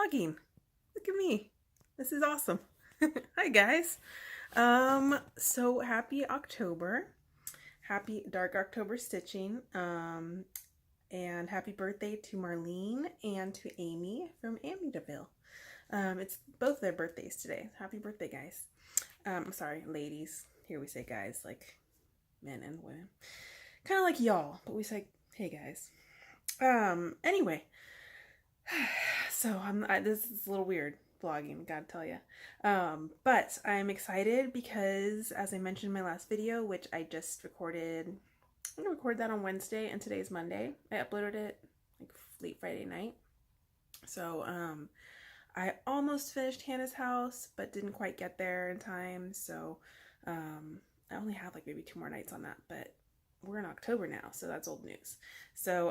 vlogging. Look at me. This is awesome. Hi guys. So happy October. Happy Dark October stitching. And happy birthday to Marlene and to Amy from Amityville. It's both their birthdays today. Happy birthday, guys. I'm sorry, ladies. Here we say guys like men and women. Kind of like y'all, but we say, hey guys. Anyway. So this is a little weird vlogging, gotta tell you. But I'm excited because, as I mentioned in my last video, which I just recorded, I'm gonna record that on Wednesday and today's Monday. I uploaded it like late Friday night. So I almost finished Hannah's house, but didn't quite get there in time. So I only have like maybe 2 more nights on that, but we're in October now, so that's old news. So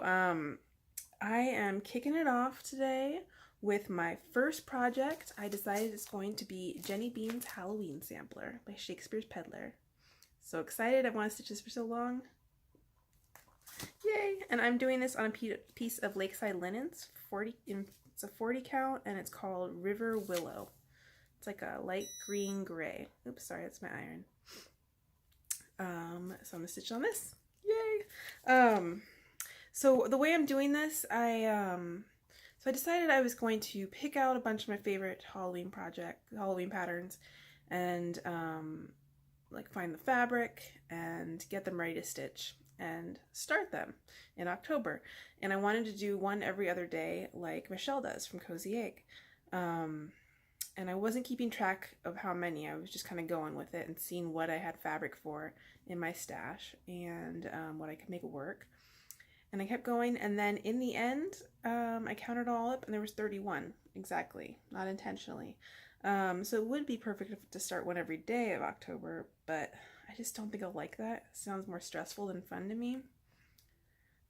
I am kicking it off today with my first project. I decided it's going to be Jenny Bean's Halloween Sampler by Shakespeare's Peddler. So excited. I've wanted to stitch this for so long. Yay! And I'm doing this on a piece of Lakeside Linens. It's a 40 count, and it's called River Willow. It's like a light green gray. Oops, sorry, that's my iron. So I'm gonna stitch on this. Yay! So the way I'm doing this, I decided I was going to pick out a bunch of my favorite Halloween patterns, and like find the fabric and get them ready to stitch and start them in October. And I wanted to do one every other day like Michelle does from Cozy Egg. And I wasn't keeping track of how many. I was just kind of going with it and seeing what I had fabric for in my stash and what I could make work. And I kept going, and then in the end, I counted all up, and there was 31, exactly, not intentionally. So it would be perfect to start one every day of October, but I just don't think I'll like that. It sounds more stressful than fun to me.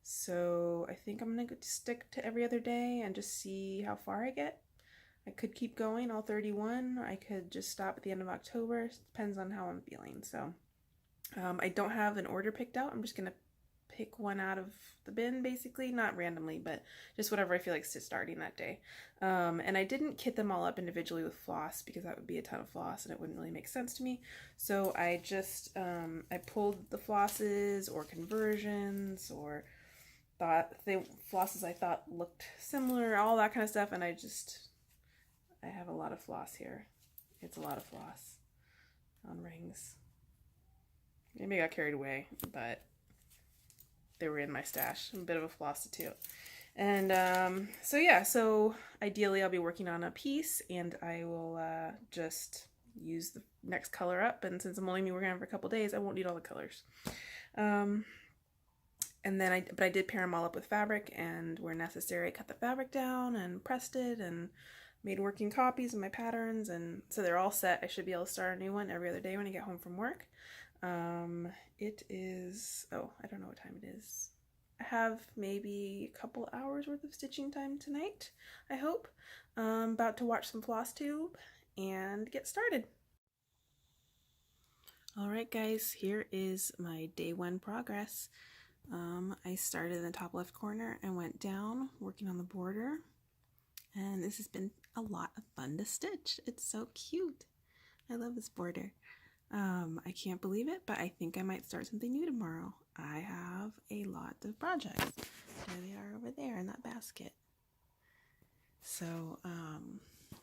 So I think I'm going to stick to every other day and just see how far I get. I could keep going all 31. I could just stop at the end of October. It depends on how I'm feeling. So I don't have an order picked out. I'm just going to pick one out of the bin, basically, not randomly, but just whatever I feel like starting that day. And I didn't kit them all up individually with floss because that would be a ton of floss and it wouldn't really make sense to me. So I just I pulled the flosses or conversions or flosses I thought looked similar, all that kind of stuff, and I have a lot of floss here. It's a lot of floss on rings. Maybe I got carried away, but they were in my stash. I'm a bit of a flosstitute. And so yeah, so ideally I'll be working on a piece, and I will just use the next color up, and since I'm only working on it for a couple days, I won't need all the colors. And then I did pair them all up with fabric, and where necessary I cut the fabric down and pressed it and made working copies of my patterns, and so they're all set. I should be able to start a new one every other day when I get home from work. It is, oh, I don't know what time it is. I have maybe a couple hours worth of stitching time tonight, I hope. About to watch some Flosstube and get started. Alright guys, here is my day 1 progress. I started in the top left corner and went down working on the border, and this has been a lot of fun to stitch. It's so cute. I love this border. I can't believe it, but I think I might start something new tomorrow. I have a lot of projects. There they are over there in that basket. So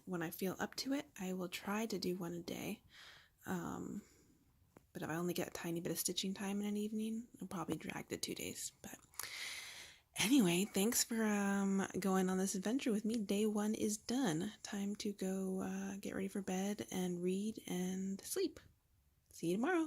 when I feel up to it, I will try to do one a day. But if I only get a tiny bit of stitching time in an evening, I'll probably drag to 2 days. But anyway, thanks for going on this adventure with me. Day 1 is done. Time to go get ready for bed and read and sleep. See you tomorrow.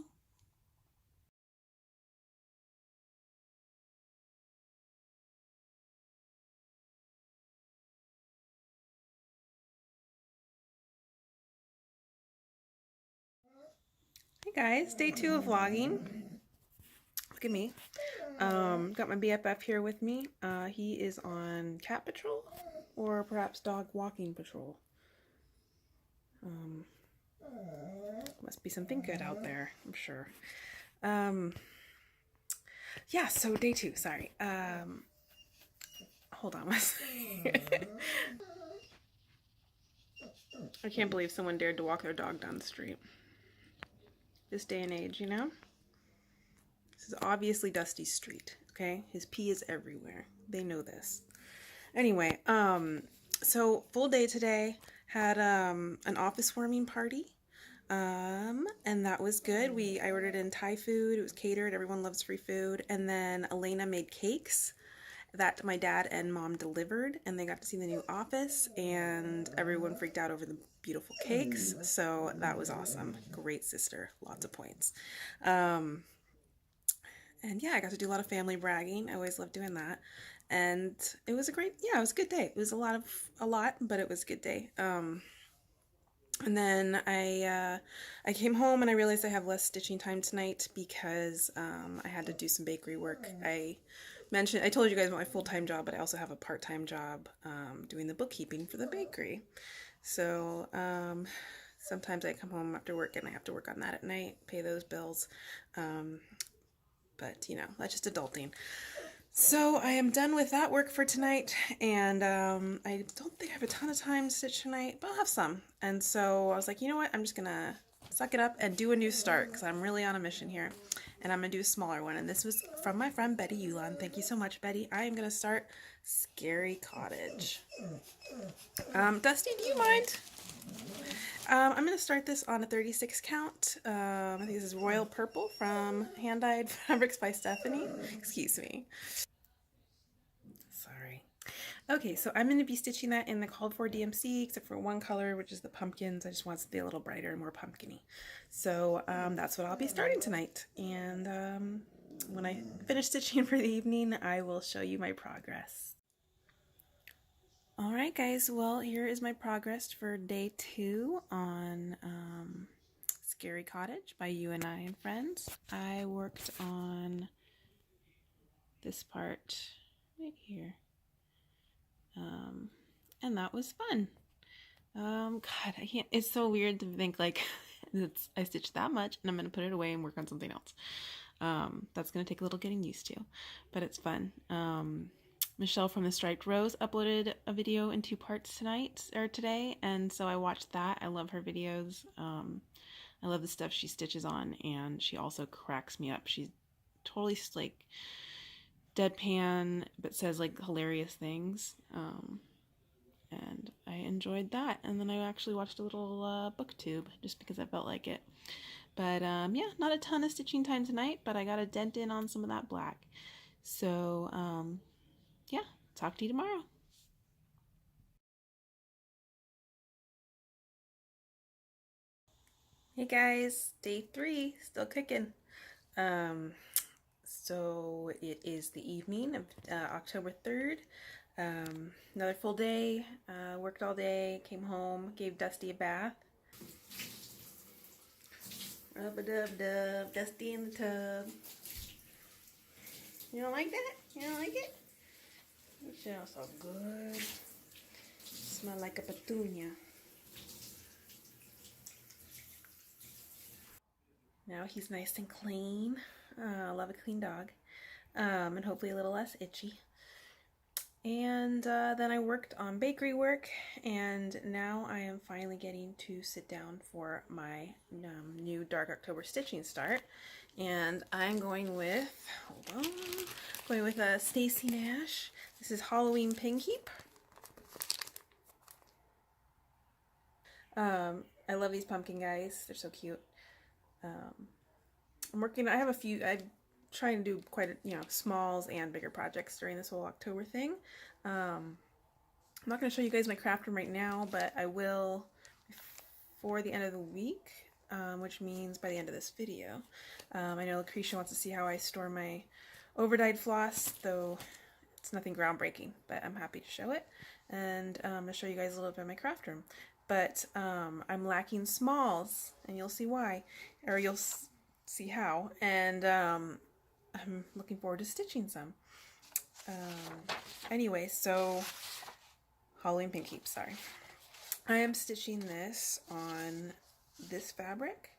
Hey guys, day 2 of vlogging. Look at me. Got my BFF here with me. He is on cat patrol or perhaps dog walking patrol. Must be something good out there, I'm sure. Yeah, so day 2, sorry. Hold on one second. I can't believe someone dared to walk their dog down the street. This day and age, you know? This is obviously Dusty's street, okay? His pee is everywhere. They know this. Anyway, so full day today. Had an office warming party. And that was good. I ordered in Thai food. It was catered. Everyone loves free food. And then Elena made cakes that my dad and mom delivered, and they got to see the new office, and everyone freaked out over the beautiful cakes. So that was awesome. Great sister. Lots of points. And yeah, I got to do a lot of family bragging. I always love doing that. And it was it was a good day. It was a lot, but it was a good day. And then I came home and I realized I have less stitching time tonight because I had to do some bakery work. I told you guys about my full-time job, but I also have a part-time job doing the bookkeeping for the bakery. So sometimes I come home after work and I have to work on that at night, pay those bills. But you know, that's just adulting. So I am done with that work for tonight, and I don't think I have a ton of time to stitch tonight, but I'll have some. And so I was like, you know what, I'm just gonna suck it up and do a new start because I'm really on a mission here, and I'm gonna do a smaller one. And this was from my friend Betty Yulan. Thank you so much, Betty. I am gonna start Scary Cottage. Dusty, do you mind? I'm going to start this on a 36 count. I think this is Royal Purple from Hand Dyed Fabrics by Stephanie. Excuse me. Sorry. Okay, so I'm going to be stitching that in the called for DMC, except for one color, which is the pumpkins. I just want it to be a little brighter and more pumpkin-y. So that's what I'll be starting tonight. And when I finish stitching for the evening, I will show you my progress. Alright guys, well here is my progress for day 2 on Scary Cottage by You and I and Friends. I worked on this part right here, and that was fun. God, I can't, it's so weird to think like I stitched that much and I'm going to put it away and work on something else. That's going to take a little getting used to, but it's fun. Michelle from the Striped Rose uploaded a video in 2 parts today, and so I watched that. I love her videos. I love the stuff she stitches on, and she also cracks me up. She's totally like deadpan, but says like hilarious things. And I enjoyed that. And then I actually watched a little booktube just because I felt like it. But yeah, not a ton of stitching time tonight, but I got a dent in on some of that black. So yeah, talk to you tomorrow. Hey guys, day 3, still cooking. So it is the evening of October 3rd. Another full day, worked all day, came home, gave Dusty a bath. Rub-a-dub-dub, Dusty in the tub. You don't like that? You don't like it? It smells so good. Smell like a petunia. Now he's nice and clean. I love a clean dog. And hopefully a little less itchy. And then I worked on bakery work, and now I am finally getting to sit down for my new Dark October stitching start. And I'm going with, hold on, going with a Stacy Nash. This is Halloween Pin Keep. I love these pumpkin guys. They're so cute. I have a few, I'm trying to do quite smalls and bigger projects during this whole October thing. I'm not going to show you guys my craft room right now, but I will before the end of the week, which means by the end of this video. I know Lucretia wants to see how I store my overdyed floss, though it's nothing groundbreaking, but I'm happy to show it. And I'm going to show you guys a little bit of my craft room. But I'm lacking smalls, and you'll see why, or you'll see how. And I'm looking forward to stitching some. Anyway, so Halloween Pin Keep, sorry. I am stitching this on this fabric.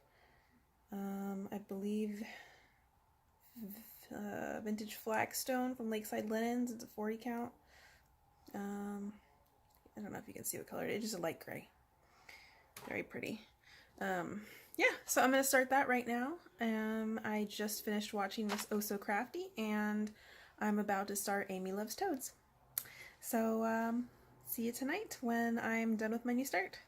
I believe Vintage Flagstone from Lakeside Linens. It's a 40 count. I don't know if you can see what color it is. It's just a light gray. Very pretty. Yeah, so I'm going to start that right now. I just finished watching Miss Oh So Crafty, and I'm about to start Amy Loves Toads. So, see you tonight when I'm done with my new start.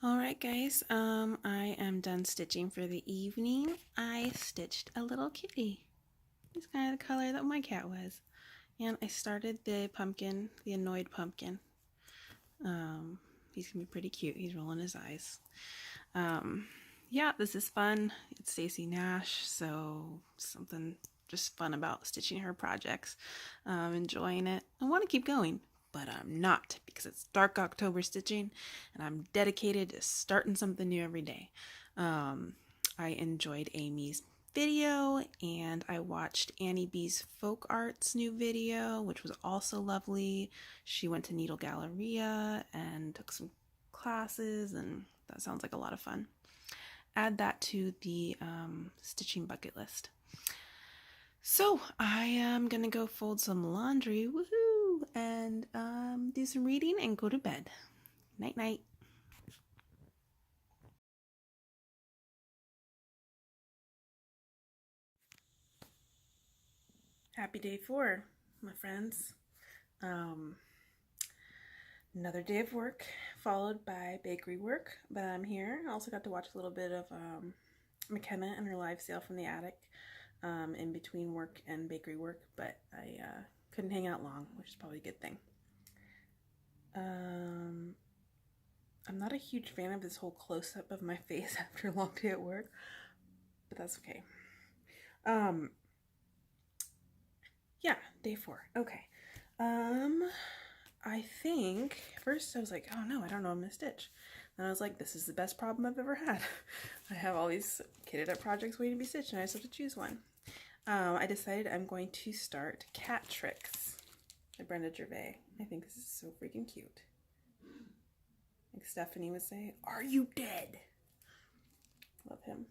Alright guys, I am done stitching for the evening. I stitched a little kitty. He's kind of the color that my cat was. And I started the pumpkin, the annoyed pumpkin. He's gonna be pretty cute. He's rolling his eyes. Yeah, this is fun. It's Stacey Nash, so something just fun about stitching her projects. Enjoying it. I want to keep going, but I'm not because it's Dark October stitching, and I'm dedicated to starting something new every day. I enjoyed Amy's video, and I watched Annie B's Folk Arts new video, which was also lovely. She went to Needle Galleria and took some classes, and that sounds like a lot of fun. Add that to the stitching bucket list. So I am gonna go fold some laundry, woohoo, and do some reading and go to bed. Night night. Happy day 4, my friends. Another day of work followed by bakery work, but I'm here. I also got to watch a little bit of McKenna and her live sale from the attic in between work and bakery work, but I couldn't hang out long, which is probably a good thing. I'm not a huge fan of this whole close-up of my face after a long day at work, but that's okay. Yeah, day 4. Okay. I think first I was like, oh no, I don't know I'm gonna stitch. Then I was like, this is the best problem I've ever had. I have all these kitted up projects waiting to be stitched, and I just have to choose one. I decided I'm going to start Cat Tricks by Brenda Gervais. I think this is so freaking cute. Like Stephanie would say, are you dead? Love him.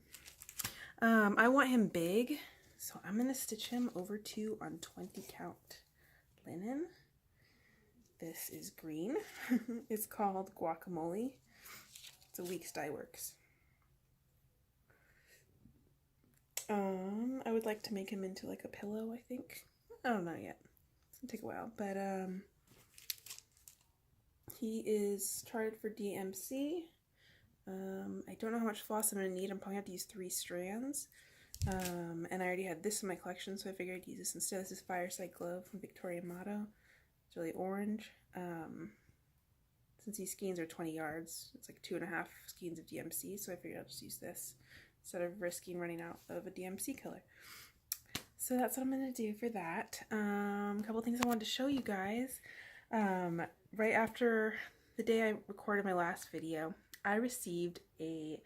I want him big, so I'm gonna stitch him over 2 on 20 count linen. This is green. It's called Guacamole. It's a Weeks Dye Works. I would like to make him into like a pillow, I think. I don't know yet. It's gonna take a while, but he is charted for DMC. I don't know how much floss I'm gonna need. I'm probably gonna have to use 3 strands. And I already had this in my collection, so I figured I'd use this instead. This is Fireside Glow from Victoria Motto. It's really orange. Since these skeins are 20 yards, it's like 2.5 skeins of DMC, so I figured I'll just use this instead of risking running out of a DMC color. So that's what I'm going to do for that. A couple things I wanted to show you guys. Right after the day I recorded my last video, I received a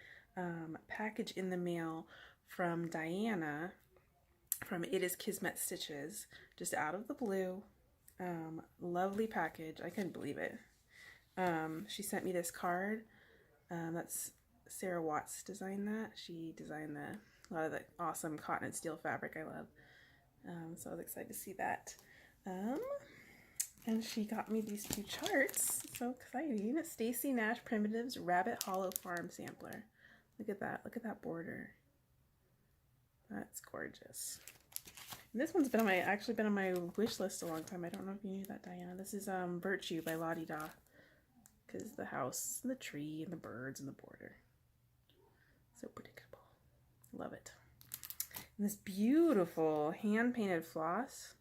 package in the mail from Diana from It Is Kismet Stitches, just out of the blue. Lovely package. I couldn't believe it. She sent me this card. That's Sarah Watts designed that. She designed a lot of the awesome cotton and steel fabric I love. So I was excited to see that. And she got me these 2 charts. So exciting. Stacey Nash Primitives Rabbit Hollow Farm Sampler. Look at that. Look at that border. That's gorgeous. And this one's been actually been on my wish list a long time. I don't know if you knew that, Diana. This is Virtue by Lottie Da. Because the house, and the tree, and the birds, and the border. So predictable. Love it. And this beautiful hand-painted floss.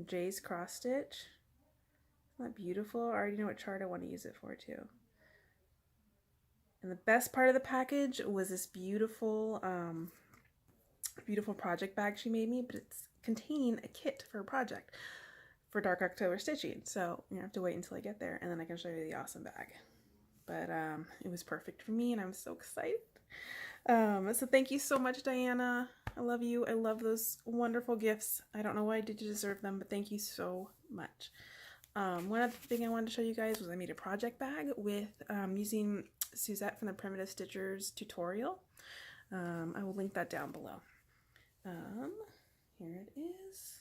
Jay's cross stitch. Isn't that beautiful? I already know what chart I want to use it for, too. And the best part of the package was this beautiful, beautiful project bag she made me, but it's containing a kit for a project for Dark October stitching. So you have to wait until I get there, and then I can show you the awesome bag. But it was perfect for me, and I'm so excited. So thank you so much, Diana. I love you. I love those wonderful gifts. I don't know why I did you deserve them, but thank you so much. One other thing I wanted to show you guys was I made a project bag with using Suzette from the Primitive Stitchers tutorial. I will link that down below. Here it is.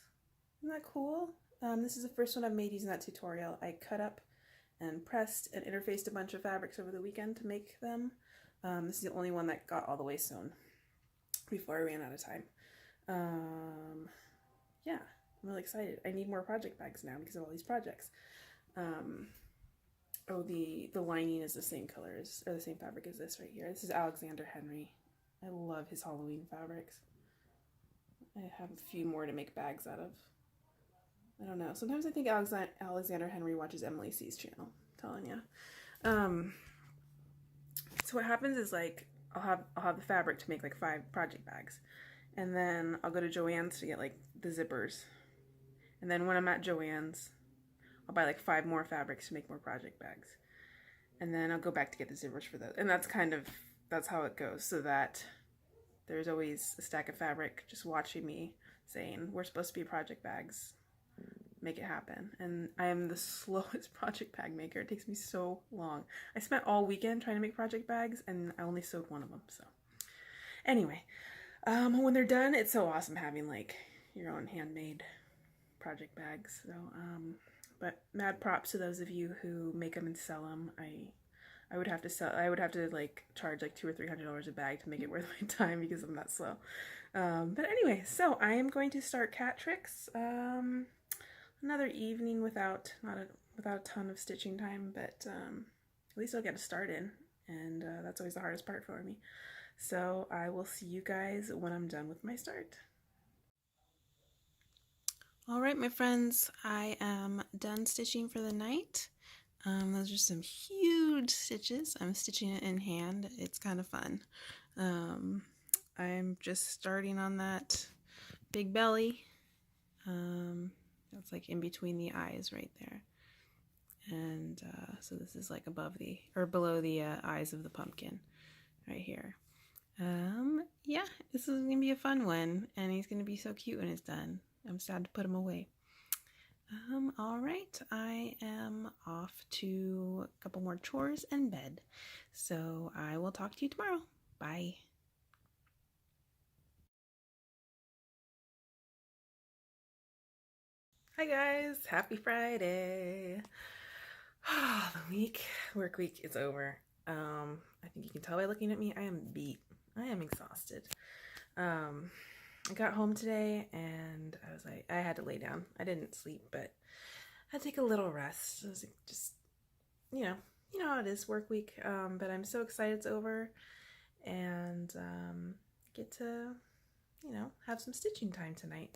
Isn't that cool? This is the first one I've made using that tutorial. I cut up and pressed and interfaced a bunch of fabrics over the weekend to make them. This is the only one that got all the way sewn before I ran out of time. Yeah, I'm really excited. I need more project bags now because of all these projects. Oh, the lining is the same color as, or the same fabric as this right here. This is Alexander Henry. I love his Halloween fabrics. I have a few more to make bags out of. I don't know. Sometimes I think Alexander Henry watches Emily C's channel. I'm telling you. So what happens is, like, I'll have the fabric to make like 5 project bags, and then I'll go to Joann's to get like the zippers, and then when I'm at Joann's, I'll buy like 5 more fabrics to make more project bags, and then I'll go back to get the zippers for those, and that's how it goes. So that there's always a stack of fabric just watching me saying, we're supposed to be project bags, make it happen. And I am the slowest project bag maker. It takes me so long. I spent all weekend trying to make project bags, and I only sewed one of them. So anyway, when they're done, it's so awesome having like your own handmade project bags. So but mad props to those of you who make them and sell them. I would have to like charge like $200 or $300 a bag to make it worth my time because I'm that slow. But anyway, so I am going to start cat tricks. Another evening without a ton of stitching time, but at least I'll get a start in, and that's always the hardest part for me. So I will see you guys when I'm done with my start. All right, my friends, I am done stitching for the night. Those are some huge stitches. I'm stitching it in hand. It's kind of fun. I'm just starting on that big belly. That's like in between the eyes right there. And so this is like above or below the eyes of the pumpkin right here. Yeah, this is gonna be a fun one, and he's gonna be so cute when it's done. I'm sad to put him away. All right, I am off to a couple more chores and bed. So I will talk to you tomorrow. Bye. Hi guys, happy Friday. The work week is over. I think you can tell by looking at me, I am beat. I am exhausted. I got home today and I was like, I had to lay down. I didn't sleep, but I had to take a little rest. It was like just, you know how it is, work week. But I'm so excited it's over, and get to, have some stitching time tonight.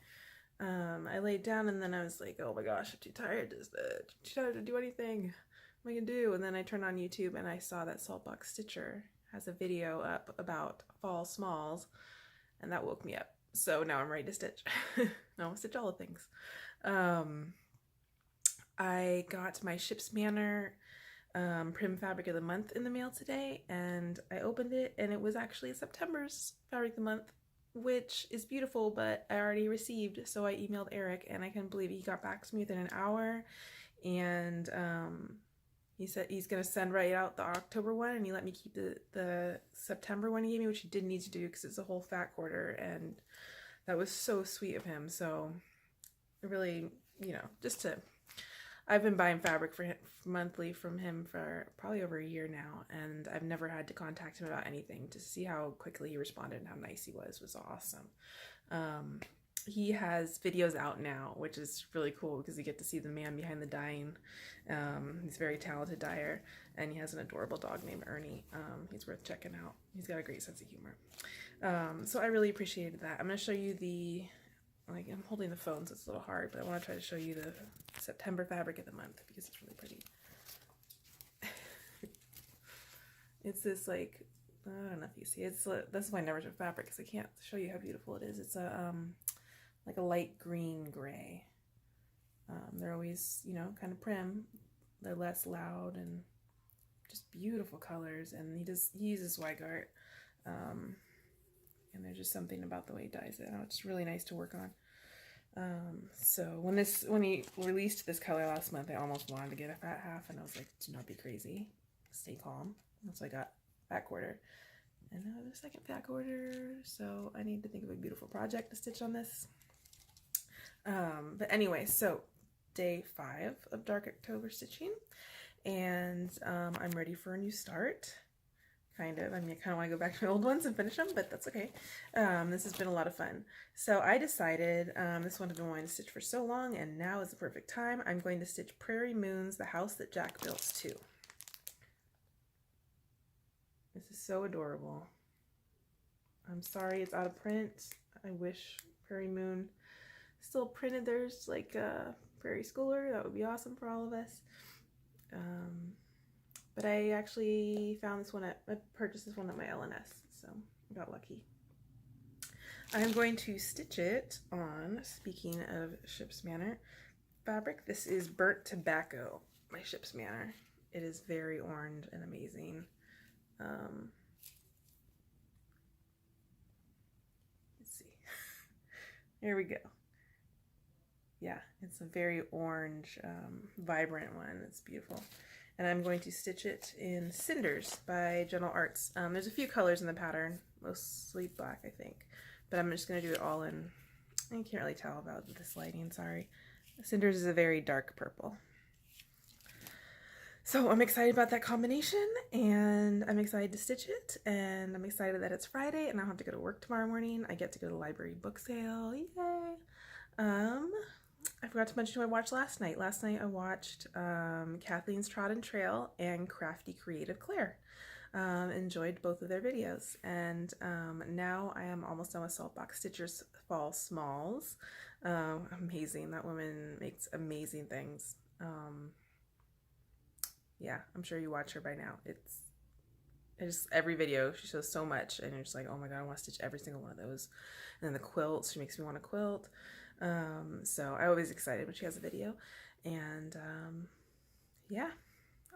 I laid down and then I was like, oh my gosh, I'm too tired to do anything. What am I gonna do? And then I turned on YouTube and I saw that Saltbox Stitcher has a video up about fall smalls, and that woke me up. So now I'm ready to stitch. Now I'll stitch all the things. I got my Ship's Manor Prim Fabric of the Month in the mail today, and I opened it and it was actually September's Fabric of the Month, which is beautiful, but I already received, so I emailed Eric, and I couldn't believe it. He got back to me within an hour, and he said he's going to send right out the October one, and he let me keep the September one he gave me, which he didn't need to do because it's a whole fat quarter, and that was so sweet of him. So really, I've been buying fabric for him monthly from him for probably over a year now, and I've never had to contact him about anything. To see how quickly he responded and how nice he was awesome. He has videos out now, which is really cool because you get to see the man behind the dyeing. He's a very talented dyer, and he has an adorable dog named Ernie. He's worth checking out. He's got a great sense of humor. So I really appreciated that. I'm going to show you I'm holding the phone, so it's a little hard, but I want to try to show you the September Fabric of the Month because it's really pretty. It's this, I don't know if you see it. This is why I never show fabric because I can't show you how beautiful it is. It's a like a light green gray. They're always, kind of prim. They're less loud and just beautiful colors. And he uses Weigart. And there's just something about the way he dyes it. It's really nice to work on. So when he released this color last month, I almost wanted to get a fat half, and I was like, do not be crazy. Stay calm. And so I got fat quarter. And now the second fat quarter. So I need to think of a beautiful project to stitch on this. But anyway, so day 5 of Dark October stitching, and I'm ready for a new start. Kind of. I mean, I kind of want to go back to my old ones and finish them, but that's okay. This has been a lot of fun. So I decided, this one I've been wanting to stitch for so long, and now is the perfect time. I'm going to stitch Prairie Moon's The House That Jack Built Too. This is so adorable. I'm sorry it's out of print. I wish Prairie Moon still printed theirs like Prairie Schooler. That would be awesome for all of us. But I actually found this one I purchased this one at my LNS, so I got lucky. I'm going to stitch it on, speaking of Ship's Manor fabric, this is Burnt Tobacco by Ship's Manor. It is very orange and amazing. Let's see. Here we go. Yeah, it's a very orange, vibrant one. It's beautiful. And I'm going to stitch it in Cinders by Gentle Arts. There's a few colors in the pattern, mostly black, I think. But I'm just going to do it all in, I can't really tell about this lighting, sorry. Cinders is a very dark purple. So I'm excited about that combination, and I'm excited to stitch it, and I'm excited that it's Friday and I don't have to go to work tomorrow morning. I get to go to the library book sale, yay! I forgot to mention who I watched last night. Last night I watched Kathleen's Trodden Trail and Crafty Creative Claire. Enjoyed both of their videos. And now I am almost done with Saltbox Stitcher's Fall Smalls. Amazing. That woman makes amazing things. Yeah, I'm sure you watch her by now. It's just every video she shows so much, and you're just like, oh my god, I want to stitch every single one of those. And then the quilts, she makes me want to quilt. So I'm always excited when she has a video. And yeah,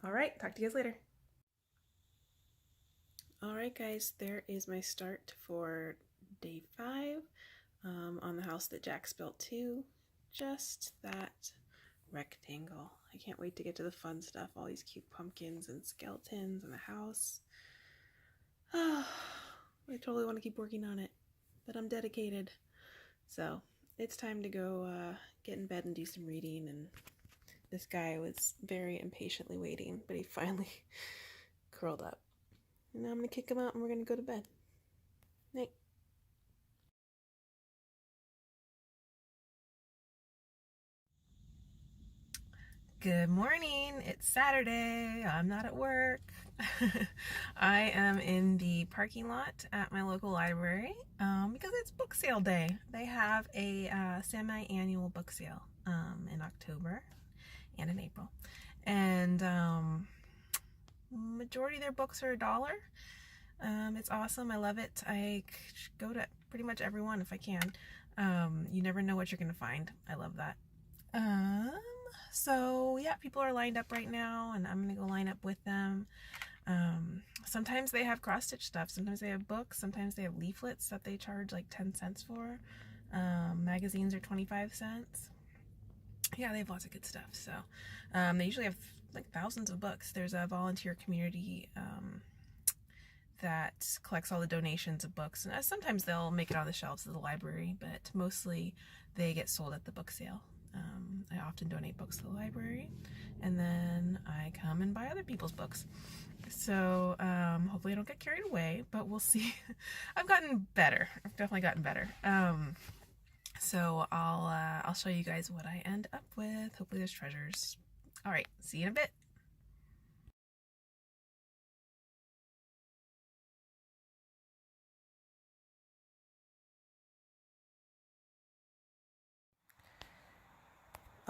all right, talk to you guys later. All right, guys, there is my start for day 5 on the house that Jack's built too. Just that rectangle. I can't wait to get to the fun stuff, all these cute pumpkins and skeletons and the house. Oh, I totally want to keep working on it, but I'm dedicated. So it's time to go get in bed and do some reading. And this guy was very impatiently waiting, but he finally curled up. And now I'm going to kick him out and we're going to go to bed. Night. Good morning. It's Saturday. I'm not at work. I am in the parking lot at my local library because it's book sale day. They have a semi-annual book sale in October and in April. And majority of their books are $1. It's awesome. I love it. I go to pretty much every one if I can. You never know what you're going to find. I love that. So yeah, people are lined up right now, and I'm gonna go line up with them. Sometimes they have cross-stitch stuff, sometimes they have books, sometimes they have leaflets that they charge like 10 cents for. Magazines are 25 cents. Yeah, they have lots of good stuff. So they usually have like thousands of books. There's a volunteer community that collects all the donations of books, and sometimes they'll make it on the shelves of the library, but mostly they get sold at the book sale. I often donate books to the library, and then I come and buy other people's books. So hopefully I don't get carried away, but we'll see. I've gotten better. I've definitely gotten better. So I'll show you guys what I end up with. Hopefully there's treasures. All right, see you in a bit.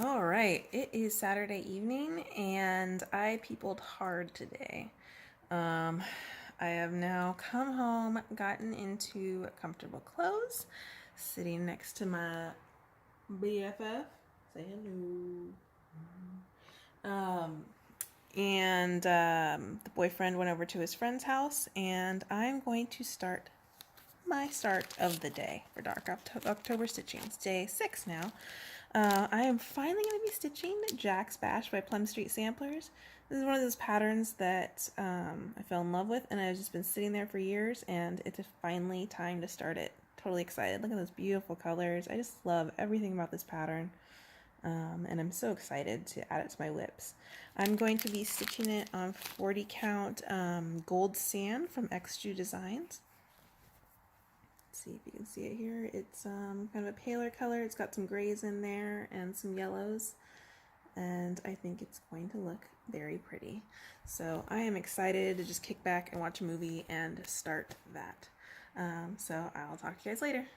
All right, it is Saturday evening, and I peopled hard today. I have now come home, gotten into comfortable clothes, sitting next to my BFF. Say hello. And the boyfriend went over to his friend's house, and I'm going to start my start of the day for Dark October stitching. It's day 6 now. I am finally going to be stitching Jack's Bash by Plum Street Samplers. This is one of those patterns that I fell in love with, and I've just been sitting there for years, and it's finally time to start it. Totally excited. Look at those beautiful colors. I just love everything about this pattern. and I'm so excited to add it to my whips. I'm going to be stitching it on 40 count gold sand from XJU Designs. Let's see if you can see it here. It's kind of a paler color. It's got some grays in there and some yellows, and I think it's going to look very pretty. So I am excited to just kick back and watch a movie and start that. So I'll talk to you guys later.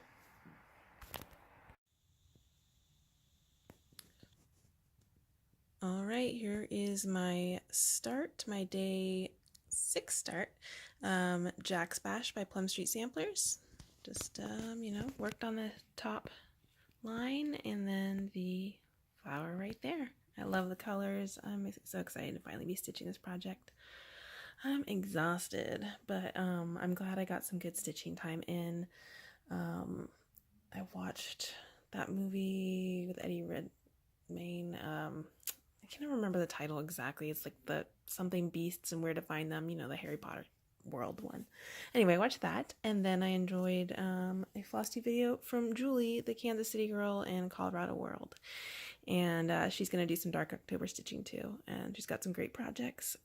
All right, here is my start, my day 6 start. Jack's Bash by Plum Street Samplers. Just, worked on the top line and then the flower right there. I love the colors. I'm so excited to finally be stitching this project. I'm exhausted, but I'm glad I got some good stitching time in. I watched that movie with Eddie Redmayne. I can't remember the title exactly. It's like the something beasts and where to find them, the Harry Potter world one. Anyway, I watched that, and then I enjoyed a Flosstube video from Julie, the Kansas City girl in Colorado World. And she's going to do some Dark October stitching too, and she's got some great projects.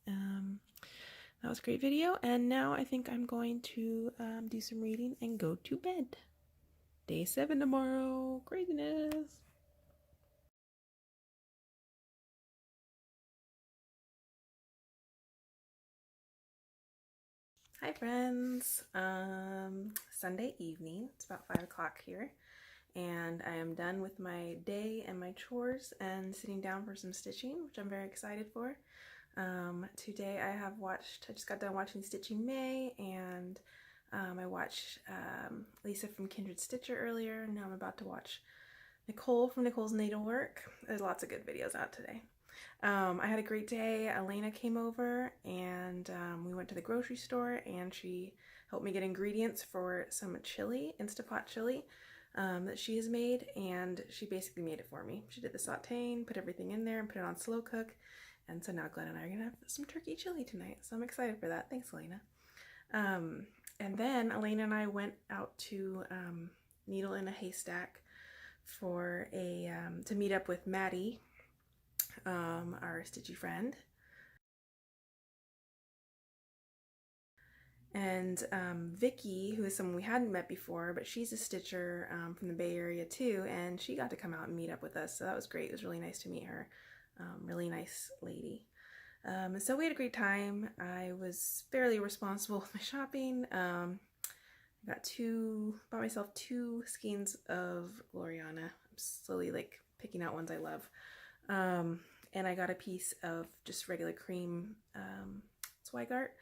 That was a great video, and now I think I'm going to do some reading and go to bed. Day 7 tomorrow. Craziness. Hi friends. Sunday evening. It's about 5 o'clock here, and I am done with my day and my chores and sitting down for some stitching, which I'm very excited for. Today I just got done watching Stitching May, and I watched Lisa from Kindred Stitcher earlier. Now I'm about to watch Nicole from Nicole's Needlework. There's lots of good videos out today. I had a great day. Elena came over, and we went to the grocery store, and she helped me get ingredients for some chili, Instapot chili, that she has made, and she basically made it for me. She did the sauteing, put everything in there, and put it on slow cook. And so now Glenn and I are going to have some turkey chili tonight. So I'm excited for that. Thanks, Elena. And then Elena and I went out to Needle in a Haystack for to meet up with Maddie, our stitchy friend. And Vicky, who is someone we hadn't met before, but she's a stitcher from the Bay Area too, and she got to come out and meet up with us. So that was great. It was really nice to meet her. Really nice lady. So we had a great time. I was fairly responsible with my shopping. Bought myself 2 skeins of Gloriana. I'm slowly picking out ones I love. And I got a piece of just regular cream Zweigart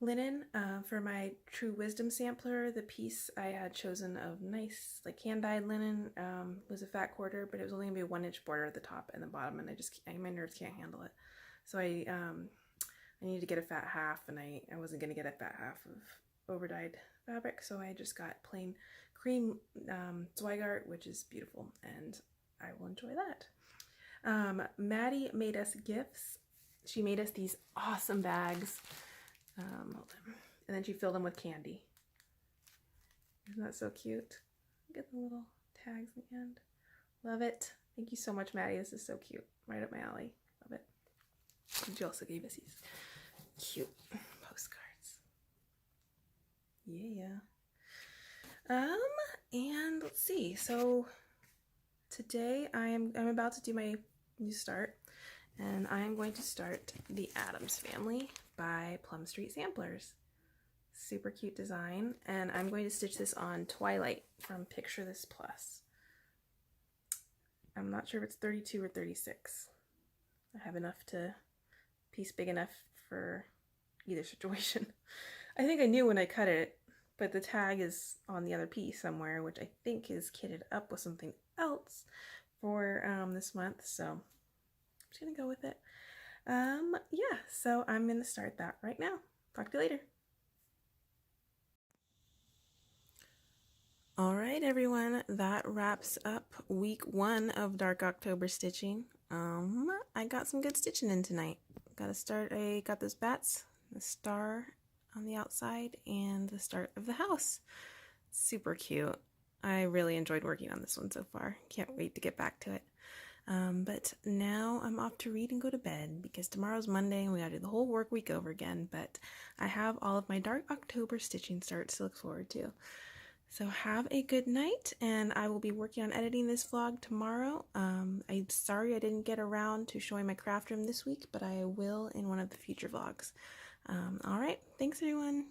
linen for my True Wisdom sampler. The piece I had chosen of nice hand-dyed linen was a fat quarter, but it was only gonna be a 1-inch border at the top and the bottom, and my nerves can't handle it. So I needed to get a fat half, and I wasn't gonna get a fat half of overdyed fabric, so I just got plain cream Zweigart, which is beautiful, and I will enjoy that. Maddie made us gifts. She made us these awesome bags. Hold on. And then she filled them with candy. Isn't that so cute? Look at the little tags at the end. Love it. Thank you so much, Maddie. This is so cute. Right up my alley. Love it. And she also gave us these cute postcards. Yeah. And let's see. So today I'm about to do my new start, and I'm going to start The Addams Family by Plum Street Samplers. Super cute design, and I'm going to stitch this on Twilight from Picture This Plus. I'm not sure if it's 32 or 36. I have enough piece big enough for either situation. I think I knew when I cut it, but the tag is on the other piece somewhere, which I think is kitted up with something else for this month, so I'm just gonna go with it. Yeah, so I'm gonna start that right now. Talk to you later. All right, everyone, that wraps up week 1 of Dark October stitching. I got some good stitching in tonight. I got those bats, the star on the outside, and the start of the house. Super cute. I really enjoyed working on this one so far. Can't wait to get back to it. But now I'm off to read and go to bed because tomorrow's Monday and we gotta do the whole work week over again. But I have all of my Dark October stitching starts to look forward to. So have a good night, and I will be working on editing this vlog tomorrow. I'm sorry I didn't get around to showing my craft room this week, but I will in one of the future vlogs. Alright, thanks everyone.